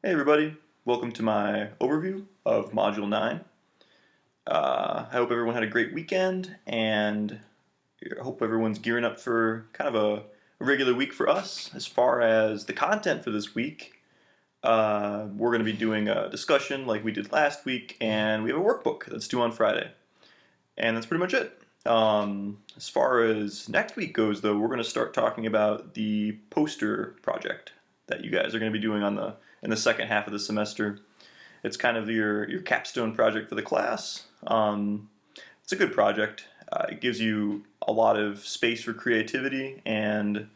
Hey everybody, welcome to my overview of Module 9. I hope everyone had a great weekend, and I hope everyone's gearing up for kind of a regular week for us. As far as the content for this week, we're going to be doing a discussion like we did last week, and we have a workbook that's due on Friday. And that's pretty much it. As far as next week goes, though, we're going to start talking about the poster project that you guys are going to be doing in the second half of the semester. It's kind of your capstone project for the class. It's a good project. It gives you a lot of space for creativity, and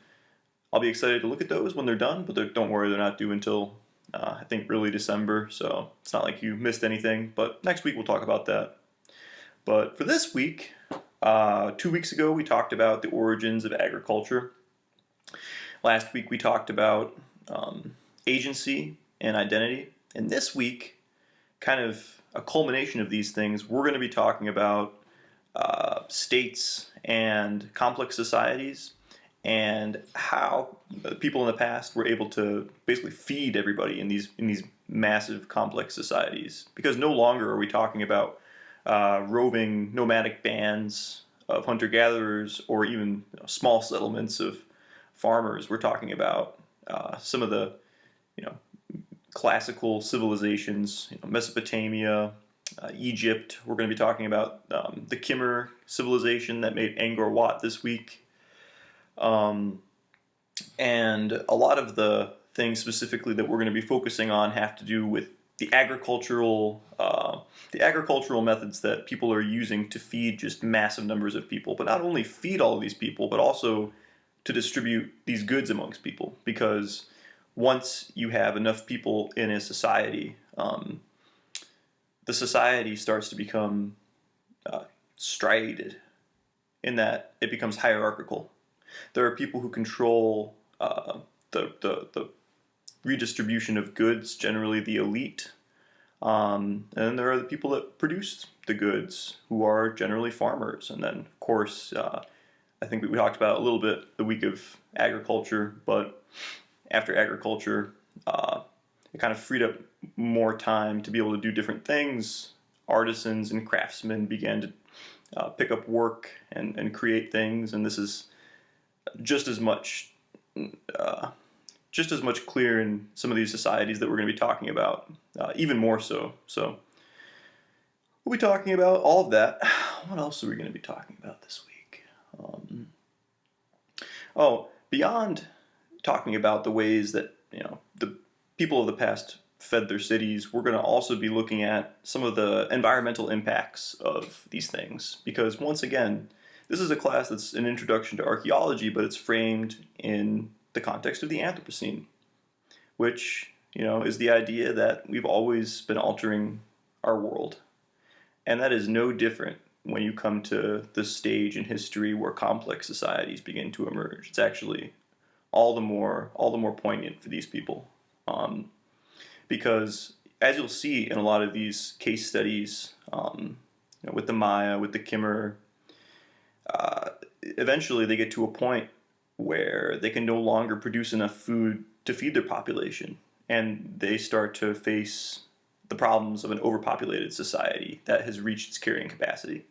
I'll be excited to look at those when they're done. But don't worry, they're not due until I think early December, so it's not like you missed anything. But next week we'll talk about that. But for this week, 2 weeks ago we talked about the origins of agriculture. Last week we talked about agency and identity. And this week, kind of a culmination of these things, we're going to be talking about states and complex societies and how people in the past were able to basically feed everybody in these massive complex societies. Because no longer are we talking about roving nomadic bands of hunter-gatherers or even small settlements of farmers. We're talking about some of the classical civilizations, Mesopotamia, Egypt. We're going to be talking about the Khmer civilization that made Angkor Wat this week. And a lot of the things specifically that we're going to be focusing on have to do with the agricultural methods that people are using to feed just massive numbers of people, but not only feed all of these people, but also to distribute these goods amongst people. Because once you have enough people in a society, the society starts to become striated in that it becomes hierarchical. There are people who control the redistribution of goods, generally the elite. And then there are the people that produce the goods, who are generally farmers. And then, of course, I think we talked about a little bit the week of agriculture, but after agriculture, it kind of freed up more time to be able to do different things. Artisans and craftsmen began to pick up work and create things, and this is just as much clear in some of these societies that we're going to be talking about, even more so. So we'll be talking about all of that. What else are we going to be talking about this week? Beyond talking about the ways that the people of the past fed their cities, we're going to also be looking at some of the environmental impacts of these things. Because once again, this is a class that's an introduction to archaeology, but it's framed in the context of the Anthropocene, which is the idea that we've always been altering our world. And that is no different when you come to the stage in history where complex societies begin to emerge. It's actually all the more poignant for these people, because as you'll see in a lot of these case studies, with the Maya, with the Khmer, eventually they get to a point where they can no longer produce enough food to feed their population, and they start to face the problems of an overpopulated society that has reached its carrying capacity.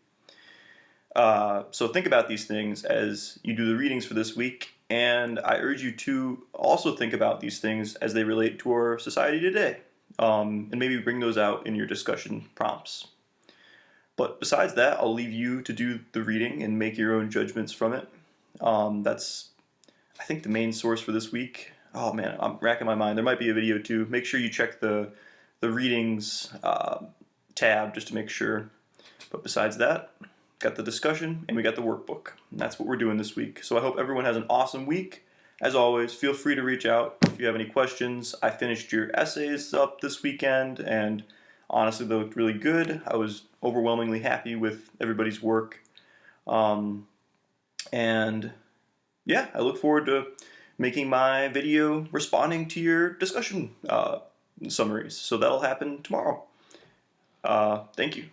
So think about these things as you do the readings for this week, and I urge you to also think about these things as they relate to our society today, and maybe bring those out in your discussion prompts. But besides that, I'll leave you to do the reading and make your own judgments from it. That's, I think, the main source for this week. Oh man, I'm racking my mind. There might be a video too. Make sure you check the readings tab just to make sure. But besides that, got the discussion and we got the workbook. And that's what we're doing this week. So I hope everyone has an awesome week. As always, feel free to reach out if you have any questions. I finished your essays up this weekend, and honestly, they looked really good. I was overwhelmingly happy with everybody's work. And yeah, I look forward to making my video responding to your discussion summaries. So that'll happen tomorrow. Thank you.